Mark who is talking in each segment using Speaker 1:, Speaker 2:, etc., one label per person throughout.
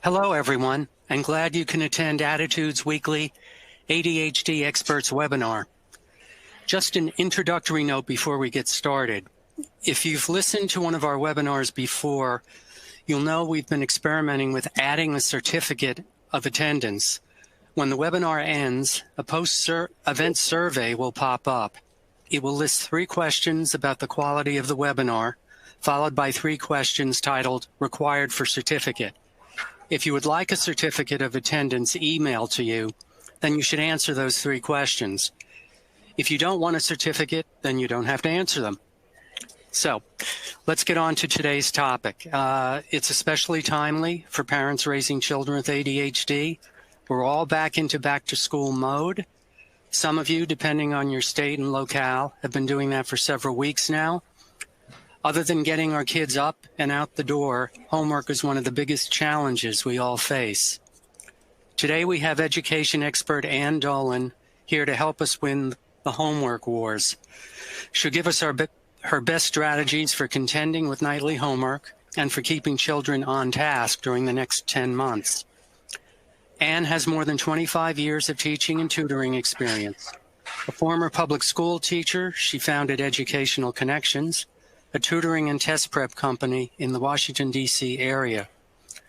Speaker 1: Hello, everyone. I'm glad you can attend Attitude's weekly ADHD Experts webinar. Just an introductory note before we get started. If you've listened to one of our webinars before, you'll know we've been experimenting with adding a certificate of attendance. When the webinar ends, a post-event survey will pop up. It will list 3 questions about the quality of the webinar, followed by 3 questions titled Required for Certificate. If you would like a certificate of attendance emailed to you, then you should answer those 3 questions. If you don't want a certificate, then you don't have to answer them. So let's get on to today's topic. It's especially timely for parents raising children with ADHD. We're all back into back-to-school mode. Some of you, depending on your state and locale, have been doing that for several weeks now. Other than getting our kids up and out the door, homework is one of the biggest challenges we all face. Today we have education expert Ann Dolan here to help us win the homework wars. She'll give us her best strategies for contending with nightly homework and for keeping children on task during the next 10 months. Ann has more than 25 years of teaching and tutoring experience. A former public school teacher, she founded Educational Connections, a tutoring and test prep company in the Washington, D.C. area.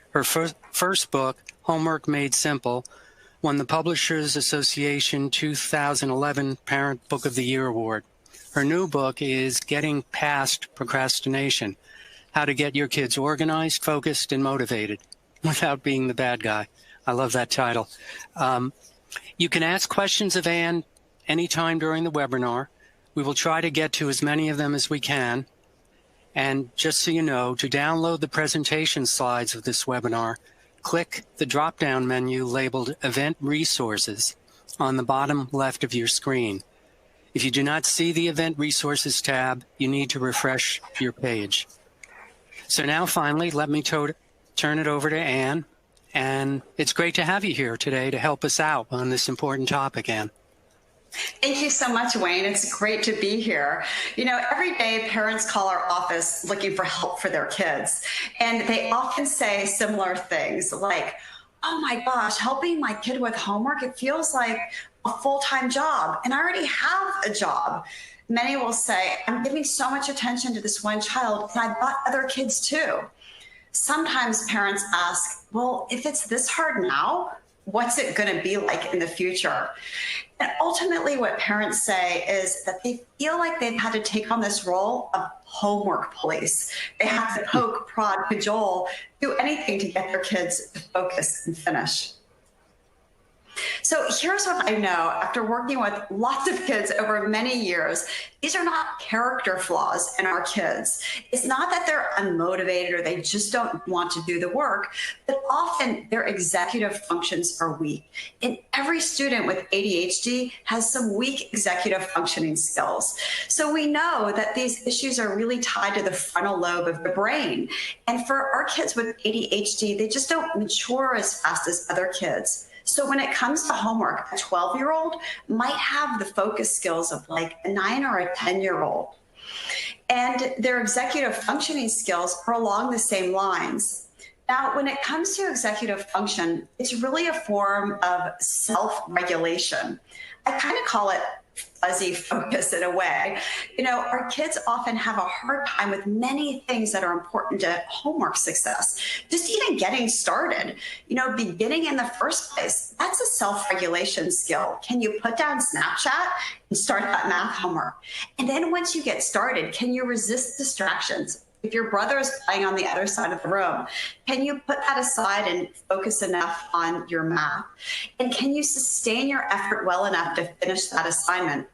Speaker 1: Her first book, Homework Made Simple, won the Publishers Association 2011 Parent Book of the Year Award. Her new book is Getting Past Procrastination, How to Get Your Kids Organized, Focused, and Motivated Without Being the Bad Guy. I love that title. You can ask questions of Ann anytime during the webinar. We will try to get to as many of them as we can. And just so you know, to download the presentation slides of this webinar, click the drop-down menu labeled Event Resources on the bottom left of your screen. If you do not see the Event Resources tab, you need to refresh your page. So now finally, let me turn it over to Ann. And it's great to have you here today to help us out on this important topic, Ann.
Speaker 2: Thank you so much, Wayne. It's great to be here. You know, every day parents call our office looking for help for their kids. And they often say similar things like, oh my gosh, helping my kid with homework, it feels like a full-time job. And I already have a job. Many will say, I'm giving so much attention to this one child, and I've got other kids too. Sometimes parents ask, well, if it's this hard now, what's it going to be like in the future? And ultimately what parents say is that they feel like they've had to take on this role of homework police. They have to poke, prod, cajole, do anything to get their kids to focus and finish. So here's what I know after working with lots of kids over many years. These are not character flaws in our kids. It's not that they're unmotivated or they just don't want to do the work, but often their executive functions are weak. And every student with ADHD has some weak executive functioning skills. So we know that these issues are really tied to the frontal lobe of the brain. And for our kids with ADHD, they just don't mature as fast as other kids. So when it comes to homework, a 12-year-old might have the focus skills of like a 9 or a 10-year-old. And their executive functioning skills are along the same lines. Now, when it comes to executive function, it's really a form of self-regulation. I kind of call it fuzzy focus in a way. You know, our kids often have a hard time with many things that are important to homework success. Just even getting started, you know, beginning in the first place, that's a self-regulation skill. Can you put down Snapchat and start that math homework? And then once you get started, can you resist distractions? If your brother is playing on the other side of the room, can you put that aside and focus enough on your math? And can you sustain your effort well enough to finish that assignment?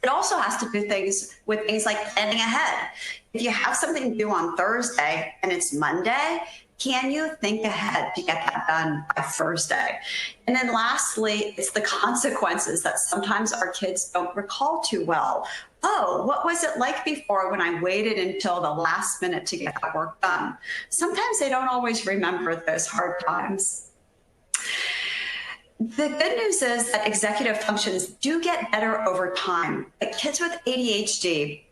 Speaker 2: It also has to do things with things like planning ahead. If you have something due on Thursday and it's Monday, can you think ahead to get that done by Thursday? And then lastly, it's the consequences that sometimes our kids don't recall too well. Oh, what was it like before when I waited until the last minute to get that work done? Sometimes they don't always remember those hard times. The good news is that executive functions do get better over time. But kids with ADHD,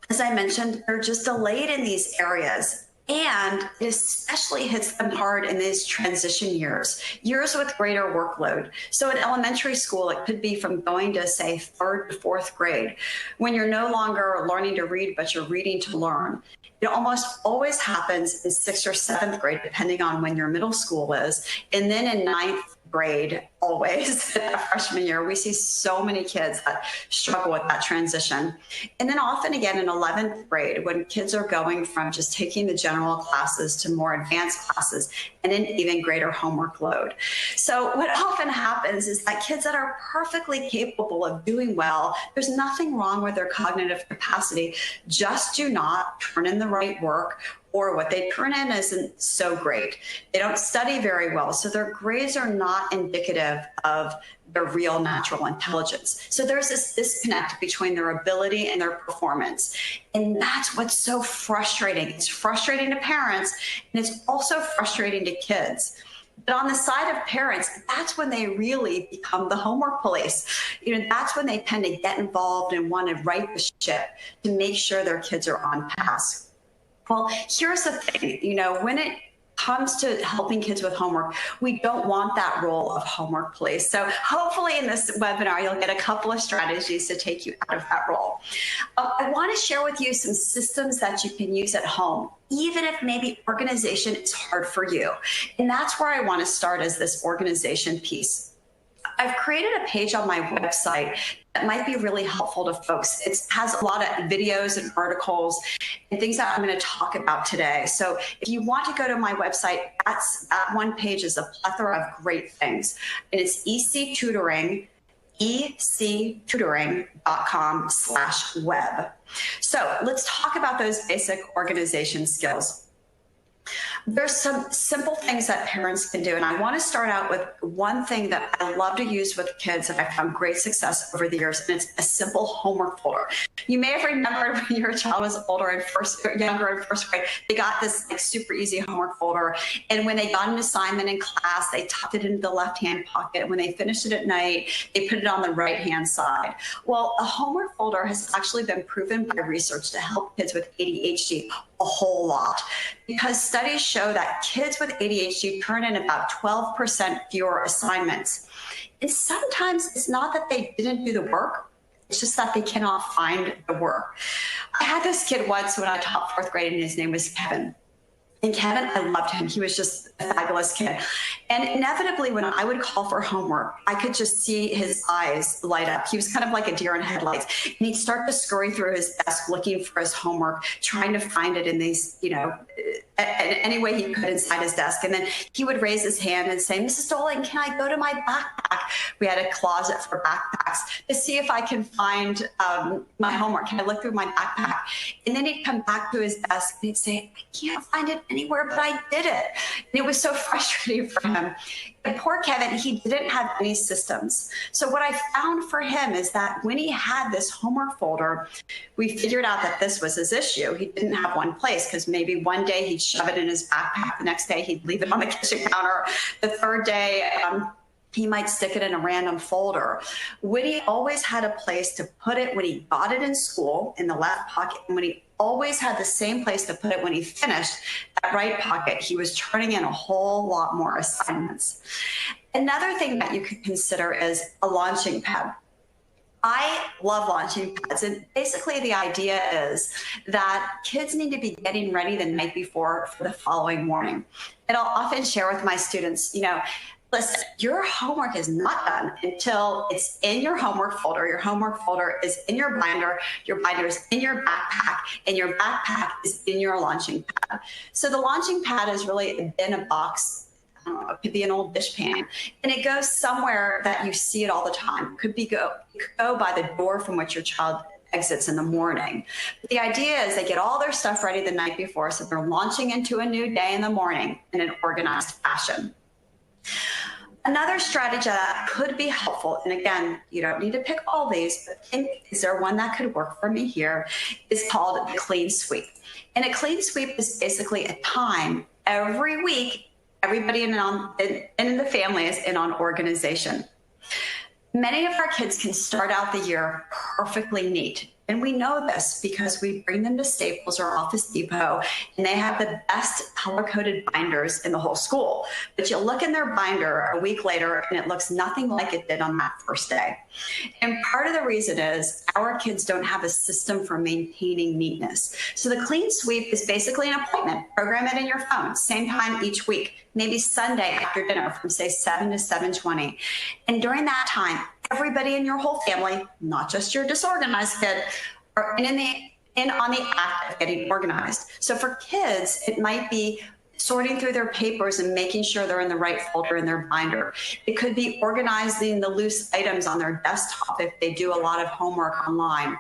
Speaker 2: as I mentioned, are just delayed in these areas. And it especially hits them hard in these transition years, years with greater workload. So in elementary school, it could be from going to, say, 3rd to 4th grade, when you're no longer learning to read, but you're reading to learn. It almost always happens in 6th or 7th grade, depending on when your middle school is. And then in 9th grade, always, freshman year, we see so many kids that struggle with that transition. And then often again in 11th grade, when kids are going from just taking the general classes to more advanced classes and an even greater homework load. So what often happens is that kids that are perfectly capable of doing well, there's nothing wrong with their cognitive capacity, just do not turn in the right work, or what they turn in isn't so great. They don't study very well, so their grades are not indicative of their real natural intelligence. So there's this disconnect between their ability and their performance. And that's what's so frustrating. It's frustrating to parents, and it's also frustrating to kids. But on the side of parents, that's when they really become the homework police. That's when they tend to get involved and want to right the ship to make sure their kids are on task. Well, here's the thing, when it comes to helping kids with homework, we don't want that role of homework police. So hopefully in this webinar, you'll get a couple of strategies to take you out of that role. I want to share with you some systems that you can use at home, even if maybe organization is hard for you. And that's where I want to start, as this organization piece. I've created a page on my website that might be really helpful to folks. It has a lot of videos and articles and things that I'm going to talk about today. So if you want to go to my website, that one page is a plethora of great things. And it's ectutoring.com/web. So let's talk about those basic organization skills. There's some simple things that parents can do. And I want to start out with one thing that I love to use with kids that I've found great success over the years, and it's a simple homework folder. You may have remembered when your child was younger in first grade, they got this super easy homework folder. And when they got an assignment in class, they tucked it into the left-hand pocket. When they finished it at night, they put it on the right-hand side. Well, a homework folder has actually been proven by research to help kids with ADHD a whole lot, because studies show that kids with ADHD turn in about 12% fewer assignments. And sometimes it's not that they didn't do the work, it's just that they cannot find the work. I had this kid once when I taught 4th grade, and his name was Kevin. And Kevin, I loved him. He was just a fabulous kid. And inevitably, when I would call for homework, I could just see his eyes light up. He was kind of like a deer in headlights. And he'd start to scurry through his desk looking for his homework, trying to find it in these, any way he could inside his desk. And then he would raise his hand and say, "Mrs. Doling, can I go to my backpack?" We had a closet for backpacks, to see if I can find my homework. Can I look through my backpack? And then he'd come back to his desk and he'd say, "I can't find it anywhere, but I did it." And it was so frustrating for him. And poor Kevin, he didn't have any systems. So what I found for him is that when he had this homework folder, we figured out that this was his issue. He didn't have one place, because maybe one day he'd shove it in his backpack, the next day he'd leave it on the kitchen counter, the third day he might stick it in a random folder. Woody always had a place to put it when he got it in school, in the left pocket, and when he always had the same place to put it when he finished, that right pocket. He was turning in a whole lot more assignments. Another thing that you could consider is a launching pad. I love launching pads, and basically the idea is that kids need to be getting ready the night before for the following morning. And I'll often share with my students, listen, your homework is not done until it's in your homework folder. Your homework folder is in your binder is in your backpack, and your backpack is in your launching pad. So the launching pad is really in a box. It could be an old dishpan, and it goes somewhere that you see it all the time. It could go by the door from which your child exits in the morning. But the idea is they get all their stuff ready the night before, so they're launching into a new day in the morning in an organized fashion. Another strategy that could be helpful, and again, you don't need to pick all these, but think, is there one that could work for me here, is called the clean sweep. And a clean sweep is basically a time every week everybody in the family is in on organization. Many of our kids can start out the year perfectly neat. And we know this because we bring them to Staples or Office Depot, and they have the best color-coded binders in the whole school. But you look in their binder a week later, and it looks nothing like it did on that first day. And part of the reason is our kids don't have a system for maintaining neatness. So the clean sweep is basically an appointment. Program it in your phone, same time each week, maybe Sunday after dinner from say 7 to 7:20. And during that time, everybody in your whole family, not just your disorganized kid, are in on the act of getting organized. So for kids, it might be sorting through their papers and making sure they're in the right folder in their binder. It could be organizing the loose items on their desktop if they do a lot of homework online.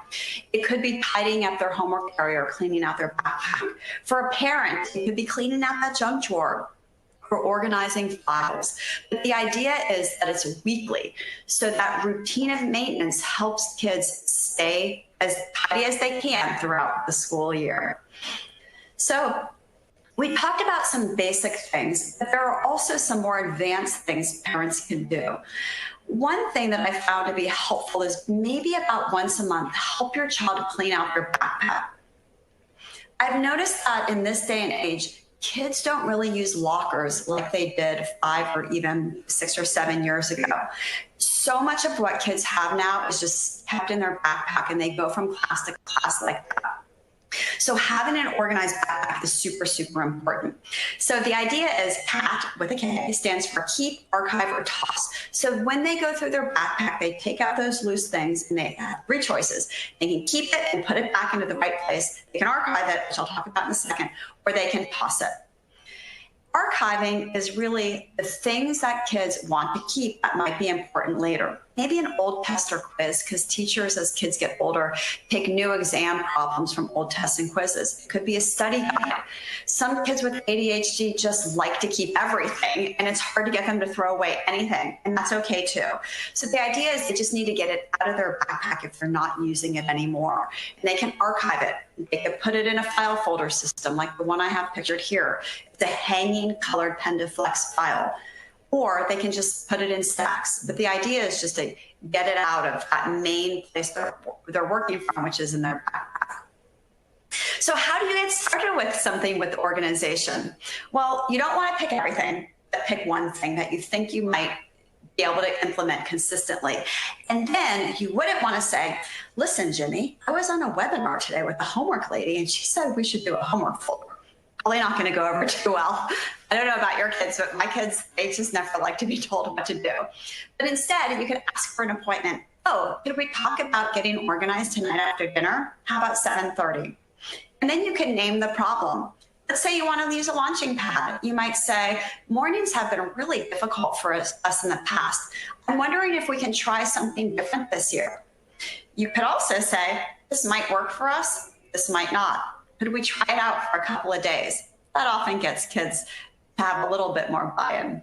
Speaker 2: It could be tidying up their homework area or cleaning out their backpack. For a parent, it could be cleaning out that junk drawer or organizing files. But the idea is that it's weekly. So that routine of maintenance helps kids stay as tidy as they can throughout the school year. So we talked about some basic things, but there are also some more advanced things parents can do. One thing that I found to be helpful is maybe about once a month, help your child clean out their backpack. I've noticed that in this day and age, kids don't really use lockers like they did 5 or even 6 or 7 years ago. So much of what kids have now is just kept in their backpack, and they go from class to class like that. So having an organized backpack is super, super important. So the idea is CAT, with a K, stands for keep, archive, or toss. So when they go through their backpack, they take out those loose things, and they have 3 choices. They can keep it and put it back into the right place. They can archive it, which I'll talk about in a second, or they can toss it. Archiving is really the things that kids want to keep that might be important later. Maybe an old test or quiz, because teachers, as kids get older, take new exam problems from old tests and quizzes. It could be a study guide. Some kids with ADHD just like to keep everything, and it's hard to get them to throw away anything, and that's okay too. So the idea is they just need to get it out of their backpack if they're not using it anymore. And they can archive it. They can put it in a file folder system like the one I have pictured here. It's a hanging colored pen to flex file. Or they can just put it in stacks. But the idea is just to get it out of that main place they're working from, which is in their backpack. So how do you get started with something with organization? Well, you don't want to pick everything, but pick one thing that you think you might be able to implement consistently. And then you wouldn't want to say, listen, Jimmy, I was on a webinar today with a homework lady, and she said we should do a homework folder. Probably not going to go over too well. I don't know about your kids, but my kids, they just never like to be told what to do. But instead, you could ask for an appointment. Oh, could we talk about getting organized tonight after dinner? How about 7:30? And then you can name the problem. Let's say you want to use a launching pad. You might say, mornings have been really difficult for us in the past. I'm wondering if we can try something different this year. You could also say, this might work for us, this might not. Could we try it out for a couple of days? That often gets kids to have a little bit more buy-in.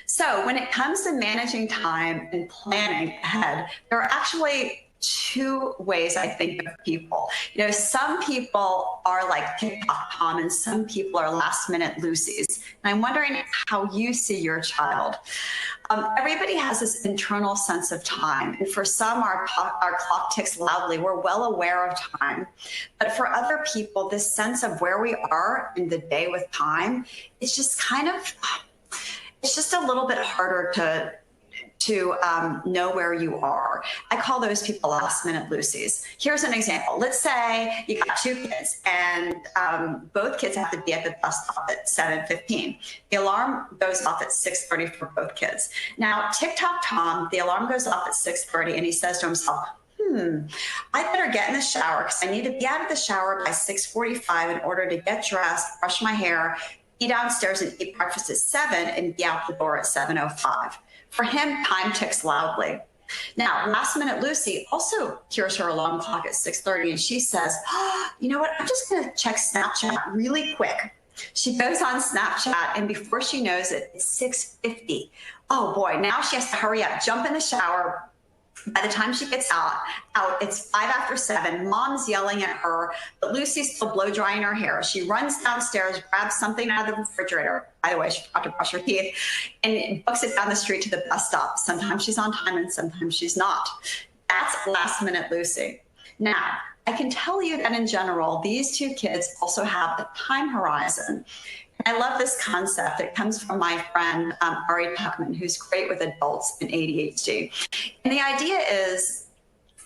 Speaker 2: So when it comes to managing time and planning ahead, there are actually 2 ways I think of people. You know, some people are like TikTok Tom, and some people are last minute Lucy's. And I'm wondering how you see your child. Everybody has this internal sense of time. And for some, our clock ticks loudly. We're well aware of time. But for other people, this sense of where we are in the day with time, it's just it's just a little bit harder to know where you are. I call those people last minute Lucy's. Here's an example. Let's say you got 2 kids, and both kids have to be at the bus stop at 7:15. The alarm goes off at 6:30 for both kids. Now, TikTok Tom, the alarm goes off at 6:30, and he says to himself, I better get in the shower because I need to be out of the shower by 6:45 in order to get dressed, brush my hair, be downstairs and eat breakfast at 7, and be out the door at 7:05. For him, time ticks loudly. Now, last minute Lucy also hears her alarm clock at 6:30, and she says, you know what, I'm just going to check Snapchat really quick. She goes on Snapchat, and before she knows it, it's 6:50. Oh boy, now she has to hurry up, jump in the shower. By the time she gets out, it's 5 after 7. Mom's yelling at her, but Lucy's still blow drying her hair. She runs downstairs, grabs something out of the refrigerator. By the way, she forgot to brush her teeth, and books it down the street to the bus stop. Sometimes she's on time and sometimes she's not. That's last minute Lucy. Now, I can tell you that in general, these two kids also have a time horizon. I love this concept. It comes from my friend, Ari Tuckman, who's great with adults in ADHD. And the idea is,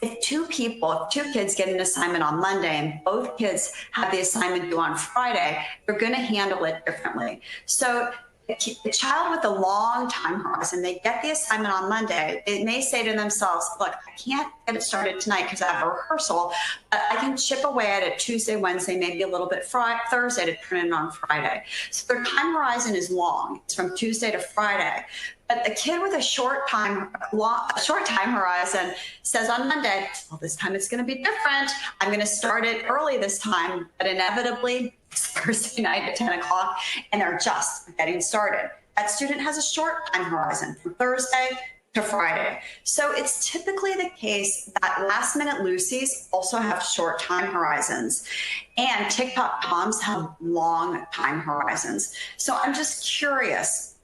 Speaker 2: if two kids get an assignment on Monday and both kids have the assignment due on Friday, they're going to handle it differently. So the child with a long time horizon, they get the assignment on Monday. They may say to themselves, look, I can't get it started tonight because I have a rehearsal, but I can chip away at it Tuesday, Wednesday, maybe a little bit Thursday to turn it on Friday. So their time horizon is long. It's from Tuesday to Friday. But the kid with a short time horizon says on Monday, well, this time it's going to be different. I'm going to start it early this time, but inevitably it's Thursday night at 10 o'clock, and they're just getting started. That student has a short time horizon from Thursday to Friday. So it's typically the case that last minute Lucy's also have short time horizons, and TikTok Toms have long time horizons. So I'm just curious,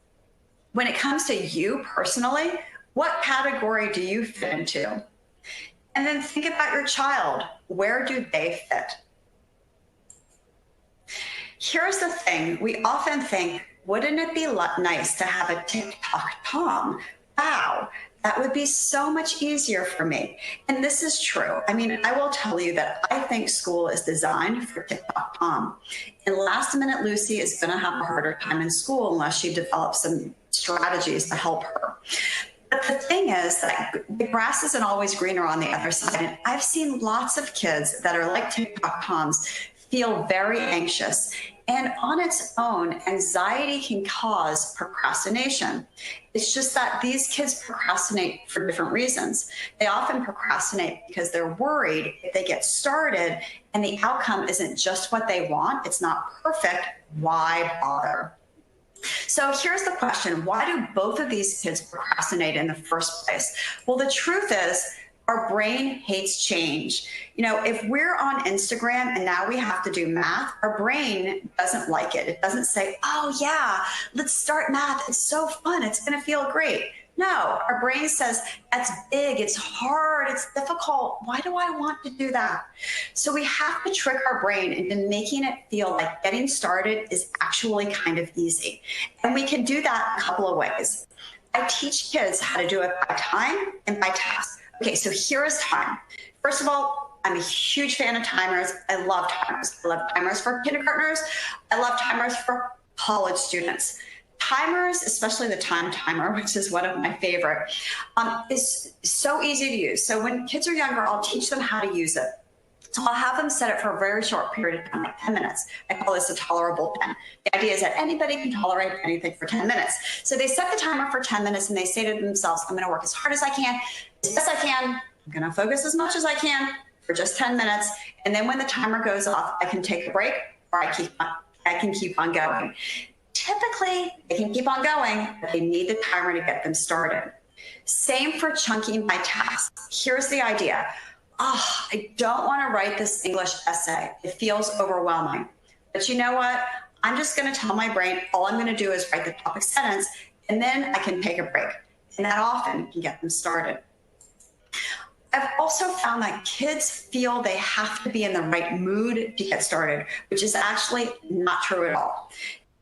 Speaker 2: when it comes to you personally, what category do you fit into? And then think about your child. Where do they fit? Here's the thing. We often think, wouldn't it be nice to have a TikTok Tom? Wow, that would be so much easier for me. And this is true. I mean, I will tell you that I think school is designed for TikTok Tom. And last minute Lucy is going to have a harder time in school unless she develops some strategies to help her. But the thing is that the grass isn't always greener on the other side. And I've seen lots of kids that are like TikTok Toms feel very anxious. And on its own, anxiety can cause procrastination. It's just that these kids procrastinate for different reasons. They often procrastinate because they're worried if they get started and the outcome isn't just what they want, it's not perfect, why bother? So here's the question. Why do both of these kids procrastinate in the first place? Well, the truth is, our brain hates change. You know, if we're on Instagram and now we have to do math, our brain doesn't like it. It doesn't say, oh yeah, let's start math. It's so fun. It's going to feel great. No, our brain says, that's big, it's hard, it's difficult. Why do I want to do that? So we have to trick our brain into making it feel like getting started is actually kind of easy. And we can do that a couple of ways. I teach kids how to do it by time and by task. Okay, so here is time. First of all, I'm a huge fan of timers. I love timers. I love timers for kindergartners. I love timers for college students. Timers, especially the time timer, which is one of my favorite, is so easy to use. So when kids are younger, I'll teach them how to use it. So I'll have them set it for a very short period of time, like 10 minutes. I call this a tolerable 10. The idea is that anybody can tolerate anything for 10 minutes. So they set the timer for 10 minutes and they say to themselves, I'm going to work as hard as I can, as best I can. I'm going to focus as much as I can for just 10 minutes. And then when the timer goes off, I can take a break or I can keep on going. Typically, they can keep on going, but they need the timer to get them started. Same for chunking by task. Here's the idea. Oh, I don't want to write this English essay. It feels overwhelming. But you know what? I'm just going to tell my brain, all I'm going to do is write the topic sentence, and then I can take a break. And that often can get them started. I've also found that kids feel they have to be in the right mood to get started, which is actually not true at all.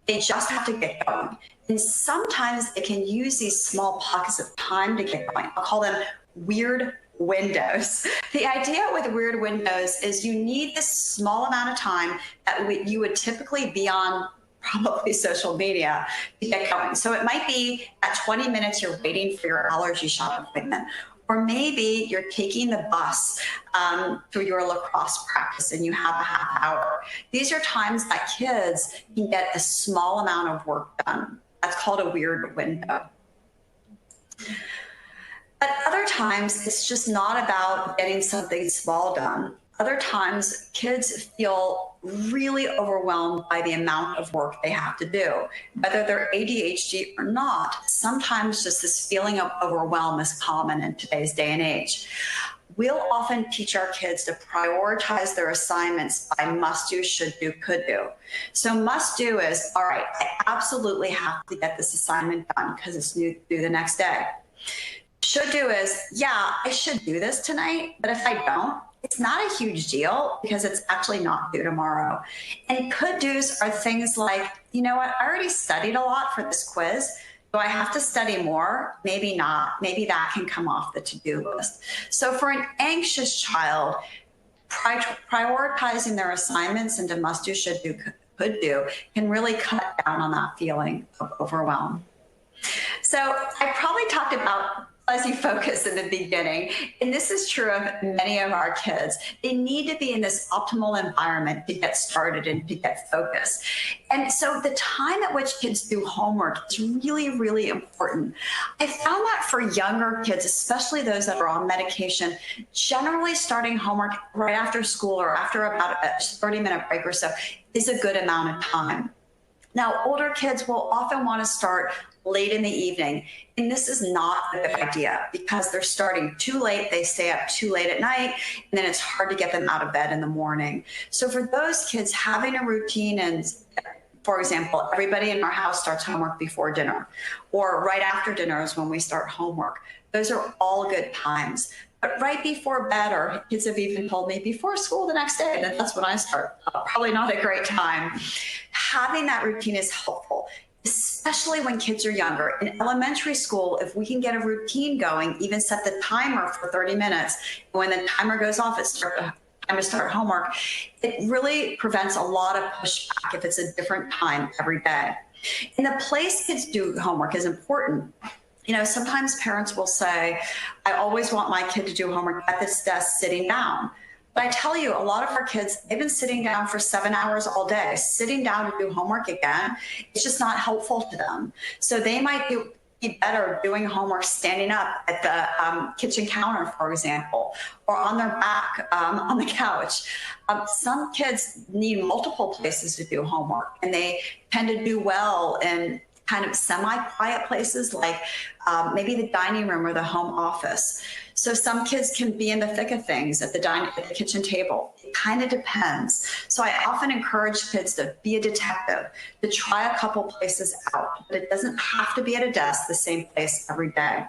Speaker 2: They just have to get going. And sometimes they can use these small pockets of time to get going. I'll call them weird windows. The idea with weird windows is you need this small amount of time that you would typically be on probably social media to get going. So it might be at 20 minutes you're waiting for your allergy shot appointment. Or maybe you're taking the bus to your lacrosse practice and you have a half hour. These are times that kids can get a small amount of work done. That's called a weird window. But other times, it's just not about getting something small done. Other times, kids feel really overwhelmed by the amount of work they have to do. Whether they're ADHD or not, sometimes just this feeling of overwhelm is common in today's day and age. We'll often teach our kids to prioritize their assignments by must do, should do, could do. So must do is, all right, I absolutely have to get this assignment done because it's due the next day. Should do is, yeah, I should do this tonight, but if I don't, it's not a huge deal because it's actually not due tomorrow. And could do's are things like, you know what, I already studied a lot for this quiz. Do I have to study more? Maybe not. Maybe that can come off the to-do list. So for an anxious child, prioritizing their assignments into must do, should do, could do can really cut down on that feeling of overwhelm. So I probably talked about fuzzy focus in the beginning, and this is true of many of our kids. They need to be in this optimal environment to get started and to get focused. And so the time at which kids do homework is really, really important. I found that for younger kids, especially those that are on medication, generally starting homework right after school or after about a 30-minute break or so is a good amount of time. Now, older kids will often want to start late in the evening, and this is not a good idea because they're starting too late, they stay up too late at night, and then it's hard to get them out of bed in the morning. So for those kids, having a routine, and for example, everybody in our house starts homework before dinner, or right after dinner is when we start homework. Those are all good times. But right before bed, or kids have even told me before school the next day, and that's when I start, probably not a great time. Having that routine is helpful, especially when kids are younger. In elementary school, if we can get a routine going, even set the timer for 30 minutes, and when the timer goes off, it's time to start homework, it really prevents a lot of pushback if it's a different time every day. And the place kids do homework is important. You know, sometimes parents will say, I always want my kid to do homework at this desk sitting down. But I tell you, a lot of our kids, they've been sitting down for 7 hours all day. Sitting down to do homework again, it's just not helpful to them. So they might be better doing homework standing up at the kitchen counter, for example, or on their back on the couch. Some kids need multiple places to do homework, and they tend to do well in kind of semi-quiet places like maybe the dining room or the home office. So some kids can be in the thick of things at the kitchen table. It kind of depends. So I often encourage kids to be a detective, to try a couple places out, but it doesn't have to be at a desk, the same place every day.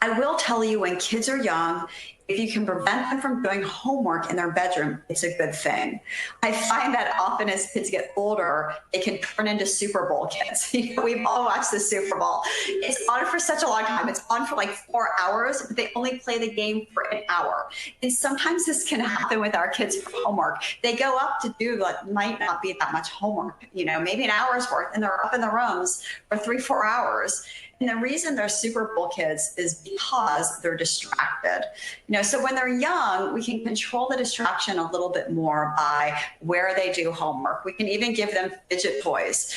Speaker 2: I will tell you, when kids are young, if you can prevent them from doing homework in their bedroom, it's a good thing. I find that often as kids get older, they can turn into Super Bowl kids. We've all watched the Super Bowl. It's on for such a long time. It's on for like 4 hours, but they only play the game for an hour. And sometimes this can happen with our kids for homework. They go up to do what might not be that much homework, you know, maybe an hour's worth, and they're up in the rooms for 3-4 hours. And the reason they're Super Bowl kids is because they're distracted. You know, so when they're young, we can control the distraction a little bit more by where they do homework. We can even give them fidget toys.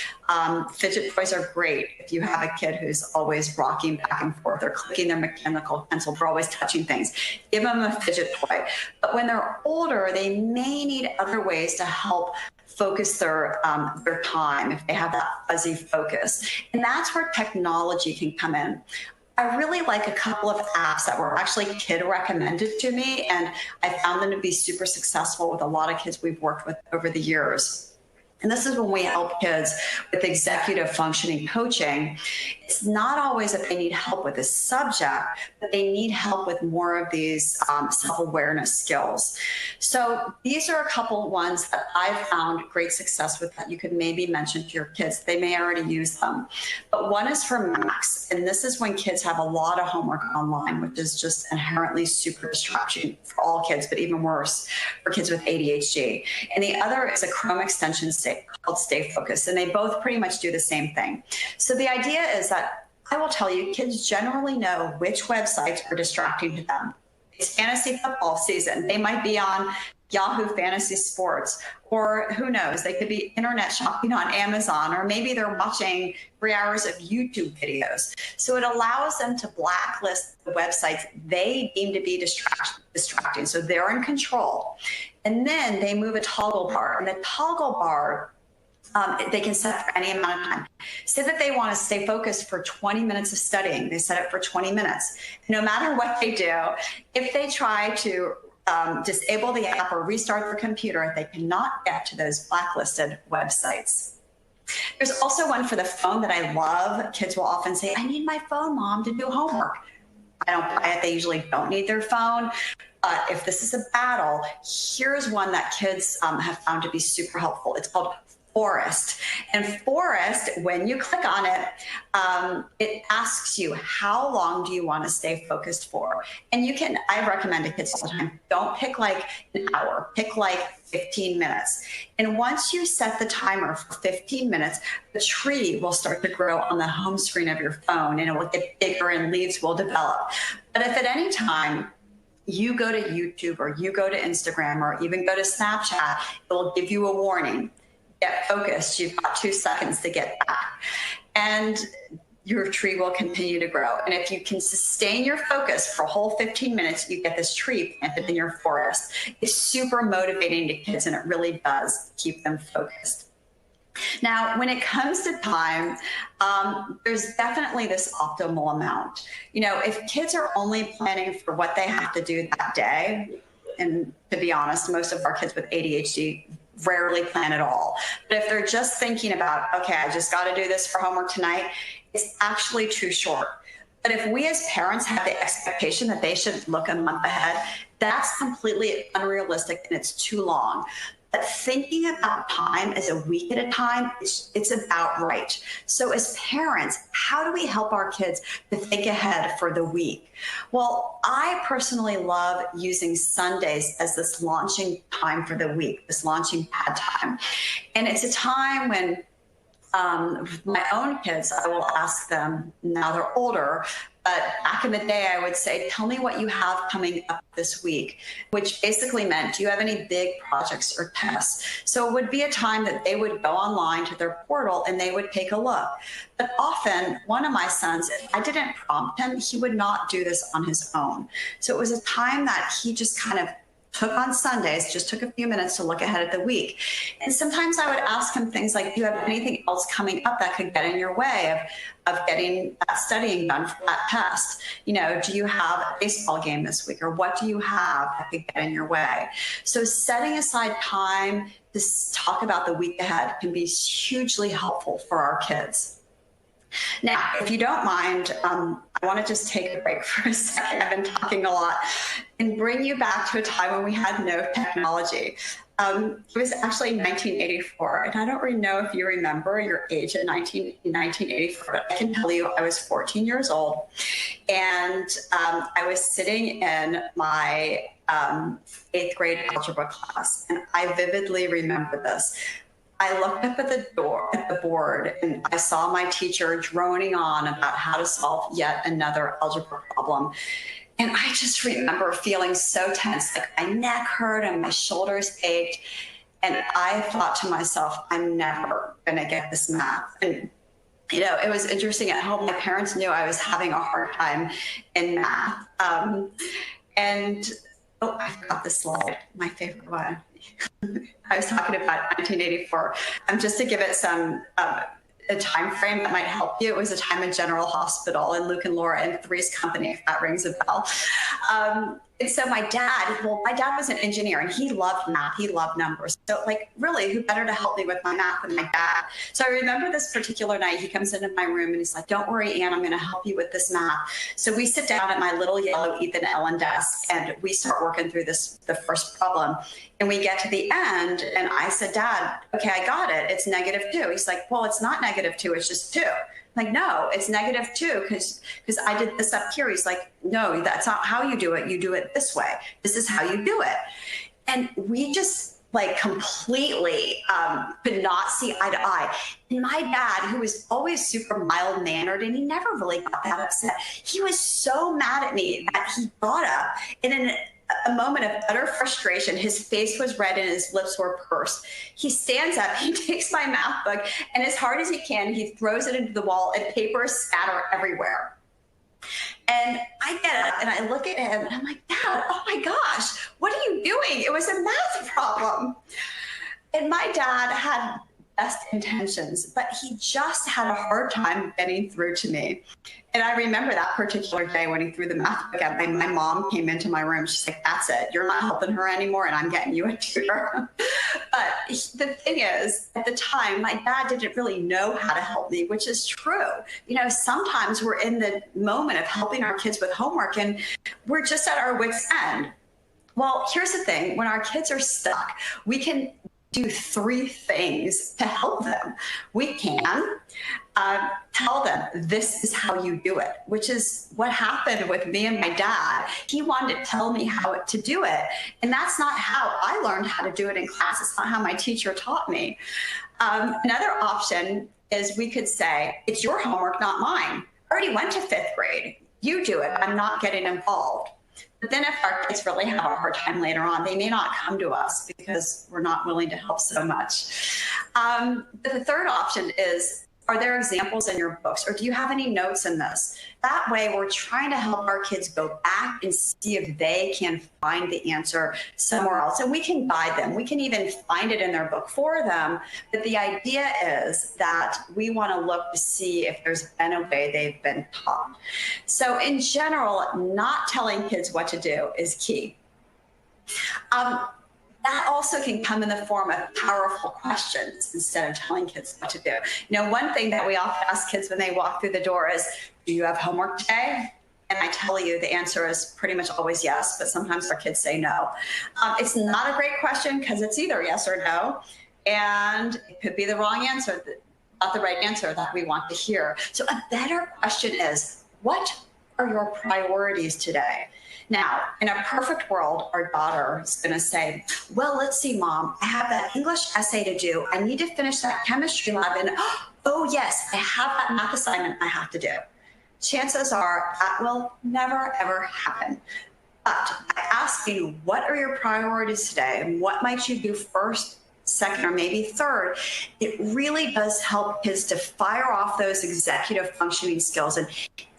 Speaker 2: Fidget toys are great if you have a kid who's always rocking back and forth or clicking their mechanical pencil. They're always touching things. Give them a fidget toy. But when they're older, they may need other ways to help focus their time if they have that fuzzy focus. And that's where technology can come in. I really like a couple of apps that were actually kid recommended to me, and I found them to be super successful with a lot of kids we've worked with over the years. And this is when we help kids with executive functioning coaching. It's not always that they need help with a subject, but they need help with more of these self-awareness skills. So these are a couple of ones that I've found great success with that you could maybe mention to your kids. They may already use them. But one is for Max, and this is when kids have a lot of homework online, which is just inherently super distraction for all kids, but even worse for kids with ADHD. And the other is a Chrome extension called Stay Focused, and they both pretty much do the same thing. So the idea is that I will tell you, kids generally know which websites are distracting to them. It's fantasy football season. They might be on Yahoo Fantasy Sports, or who knows, they could be internet shopping on Amazon, or maybe they're watching 3 hours of YouTube videos. So it allows them to blacklist the websites they deem to be distracting. So they're in control. And then they move a toggle bar, and the toggle bar they can set for any amount of time. Say that they want to stay focused for 20 minutes of studying. They set it for 20 minutes. No matter what they do, if they try to disable the app or restart their computer, they cannot get to those blacklisted websites. There's also one for the phone that I love. Kids will often say, I need my phone, Mom, to do homework. I don't buy it. They usually don't need their phone. But if this is a battle, here's one that kids have found to be super helpful. It's called Forest. And Forest, when you click on it, it asks you, how long do you want to stay focused for? And you can, I recommend to kids all the time, don't pick like an hour, pick like 15 minutes. And once you set the timer for 15 minutes, the tree will start to grow on the home screen of your phone, and it will get bigger and leaves will develop. But if at any time you go to YouTube or you go to Instagram or even go to Snapchat, it will give you a warning. Get focused. You've got 2 seconds to get back. And your tree will continue to grow. And if you can sustain your focus for a whole 15 minutes, you get this tree planted in your forest. It's super motivating to kids, and it really does keep them focused. Now, when it comes to time, there's definitely this optimal amount. You know, if kids are only planning for what they have to do that day, and to be honest, most of our kids with ADHD rarely plan at all. But if they're just thinking about, okay, I just got to do this for homework tonight, it's actually too short. But if we as parents have the expectation that they should look a month ahead, that's completely unrealistic and it's too long. But thinking about time as a week at a time, it's about right. So as parents, how do we help our kids to think ahead for the week? Well, I personally love using Sundays as this launching time for the week, this launching pad time. And it's a time when with my own kids, I will ask them, now they're older, but back in the day, I would say, tell me what you have coming up this week, which basically meant, do you have any big projects or tests? So it would be a time that they would go online to their portal and they would take a look. But often, one of my sons, if I didn't prompt him, he would not do this on his own. So it was a time that he just kind of took on Sundays, just took a few minutes to look ahead at the week. And sometimes I would ask him things like, do you have anything else coming up that could get in your way of getting that studying done for that test? You know, do you have a baseball game this week, or what do you have that could get in your way? So setting aside time to talk about the week ahead can be hugely helpful for our kids. Now, if you don't mind, I want to just take a break for a second. I've been talking a lot, and bring you back to a time when we had no technology. It was actually 1984, and I don't really know if you remember your age in 1984, but I can tell you I was 14 years old, and I was sitting in my 8th grade algebra class, and I vividly remember this. I looked up at the board, and I saw my teacher droning on about how to solve yet another algebra problem. And I just remember feeling so tense, like my neck hurt and my shoulders ached. And I thought to myself, I'm never going to get this math. And, you know, it was interesting at home. My parents knew I was having a hard time in math. Oh, I forgot the slide, my favorite one. I was talking about 1984. Just to give it some a time frame that might help you. It was a time in General Hospital and Luke and Laura and Three's Company, if that rings a bell. And so my dad was an engineer, and he loved math. He loved numbers. So like, really, who better to help me with my math than my dad? So I remember this particular night, he comes into my room and he's like, don't worry, Ann, I'm going to help you with this math. So we sit down at my little yellow Ethan Allen desk, and we start working through the first problem. And we get to the end, and I said, Dad, okay, I got it. It's -2. He's like, well, it's not -2. It's just 2. I'm like, no, it's -2 because I did this up here. He's like, no, that's not how you do it. You do it this way. This is how you do it. And we just like completely could not see eye to eye. And my dad, who was always super mild mannered, and he never really got that upset, he was so mad at me that he got up, and in a moment of utter frustration, his face was red and his lips were pursed. He stands up, he takes my math book, and as hard as he can, he throws it into the wall, and papers scatter everywhere. And I get up and I look at him and I'm like, Dad, oh my gosh, what are you doing? It was a math problem. And my dad had best intentions, but he just had a hard time getting through to me. And I remember that particular day when he threw the math book at me, my mom came into my room. She's like, that's it. You're not helping her anymore, and I'm getting you a tutor. But the thing is, at the time, my dad didn't really know how to help me, which is true. You know, sometimes we're in the moment of helping our kids with homework, and we're just at our wits' end. Well, here's the thing. When our kids are stuck, we can do three things to help them. We can tell them this is how you do it, which is what happened with me and my dad. He wanted to tell me how to do it. And that's not how I learned how to do it in class. It's not how my teacher taught me. Another option is we could say, it's your homework, not mine. I already went to 5th grade. You do it. I'm not getting involved. But then if our kids really have a hard time later on, they may not come to us because we're not willing to help so much. But the third option is, are there examples in your books, or do you have any notes in this? That way we're trying to help our kids go back and see if they can find the answer somewhere else. And we can guide them. We can even find it in their book for them. But the idea is that we want to look to see if there's been a way they've been taught. So in general, not telling kids what to do is key. That also can come in the form of powerful questions instead of telling kids what to do. You know, one thing that we often ask kids when they walk through the door is, do you have homework today? And I tell you, the answer is pretty much always yes, but sometimes our kids say no. It's not a great question because it's either yes or no, and it could be the wrong answer, not the right answer that we want to hear. So a better question is, what are your priorities today? Now, in a perfect world, our daughter is going to say, well, let's see, Mom, I have that English essay to do. I need to finish that chemistry lab. And oh, yes, I have that math assignment I have to do. Chances are that will never, ever happen. But by asking, what are your priorities today? And what might you do first, second, or maybe third, it really does help kids to fire off those executive functioning skills. And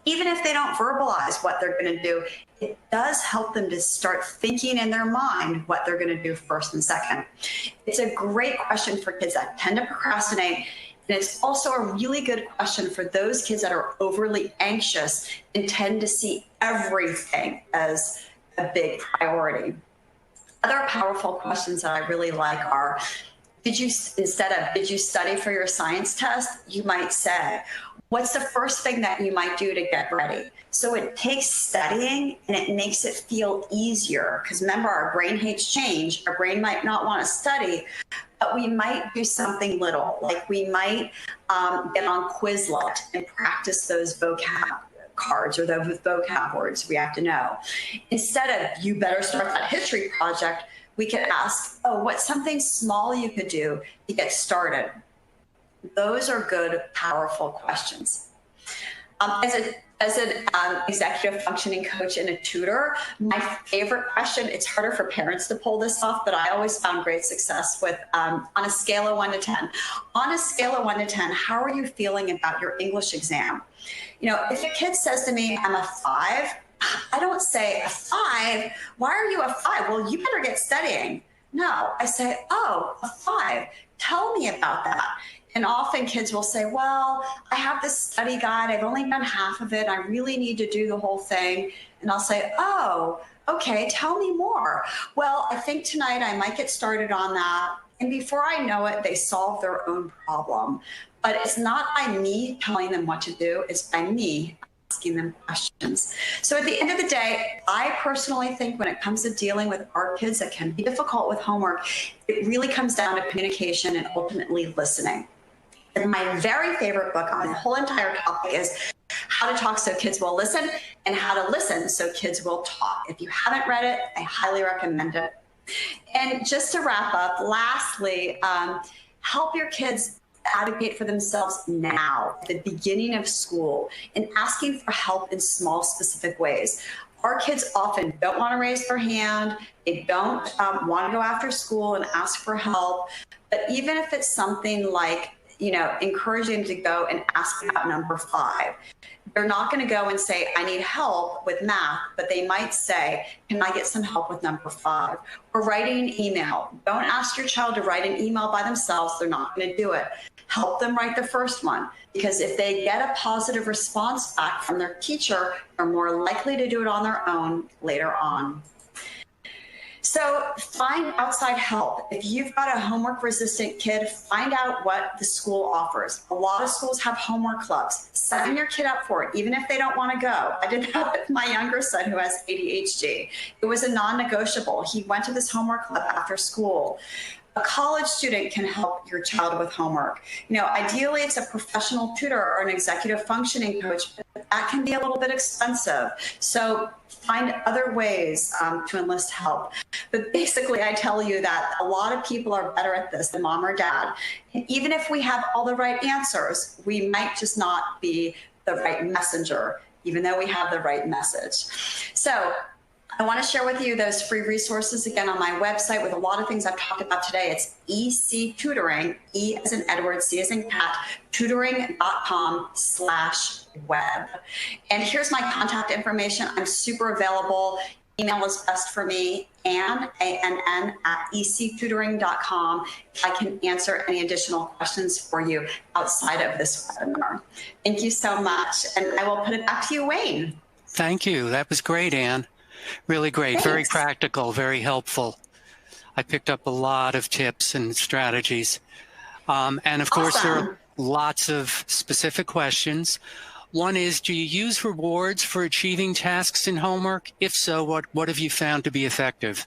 Speaker 2: even if they don't verbalize what they're going to do, it does help them to start thinking in their mind what they're going to do first and second. It's a great question for kids that tend to procrastinate. And it's also a really good question for those kids that are overly anxious and tend to see everything as a big priority. Other powerful questions that I really like are, instead of, did you study for your science test? You might say, what's the first thing that you might do to get ready? So it takes studying and it makes it feel easier, because remember, our brain hates change. Our brain might not want to study, but we might do something little, like we might get on Quizlet and practice those vocab cards or those vocab words we have to know. Instead of, you better start that history project, we could ask, oh, what's something small you could do to get started? Those are good, powerful questions. As an executive functioning coach and a tutor, my favorite question, it's harder for parents to pull this off, but I always found great success with on a scale of 1 to 10. On a scale of 1 to 10, how are you feeling about your English exam? You know, if a kid says to me, I'm a 5, I don't say, a 5? Why are you a 5? Well, you better get studying. No, I say, oh, a 5. Tell me about that. And often kids will say, well, I have this study guide. I've only done half of it. I really need to do the whole thing. And I'll say, oh, okay, tell me more. Well, I think tonight I might get started on that. And before I know it, they solve their own problem. But it's not by me telling them what to do. It's by me asking them questions. So at the end of the day, I personally think when it comes to dealing with our kids that can be difficult with homework, it really comes down to communication and ultimately listening. And my very favorite book on the whole entire topic is How to Talk So Kids Will Listen and How to Listen So Kids Will Talk. If you haven't read it, I highly recommend it. And just to wrap up, lastly, help your kids advocate for themselves now, at the beginning of school, and asking for help in small, specific ways. Our kids often don't want to raise their hand. They don't want to go after school and ask for help. But even if it's something like, you know, encouraging to go and ask about number 5. They're not going to go and say, I need help with math, but they might say, can I get some help with number 5? Or writing an email. Don't ask your child to write an email by themselves. They're not going to do it. Help them write the first one, because if they get a positive response back from their teacher, they're more likely to do it on their own later on. So find outside help. If you've got a homework resistant kid, find out what the school offers. A lot of schools have homework clubs. Sign your kid up for it, even if they don't want to go. I did that with my younger son who has ADHD. It was a non-negotiable. He went to this homework club after school. A college student can help your child with homework. Ideally it's a professional tutor or an executive functioning coach, but that can be a little bit expensive. So find other ways to enlist help. But basically, I tell you that a lot of people are better at this than mom or dad. And even if we have all the right answers, we might just not be the right messenger, even though we have the right message. So I want to share with you those free resources again on my website with a lot of things I've talked about today. It's EC Tutoring, E as in Edward, C as in cat, tutoring.com/web. And here's my contact information. I'm super available. Email is best for me, Ann, A-N-N, @ectutoring.com. I can answer any additional questions for you outside of this webinar. Thank you so much. And I will put it back to you, Wayne.
Speaker 1: Thank you. That was great, Ann. Really great.
Speaker 2: Thanks.
Speaker 1: Very practical, very helpful. I picked up a lot of tips and strategies. And of course, there are lots of specific questions. One is, do you use rewards for achieving tasks in homework? If so, what have you found to be effective?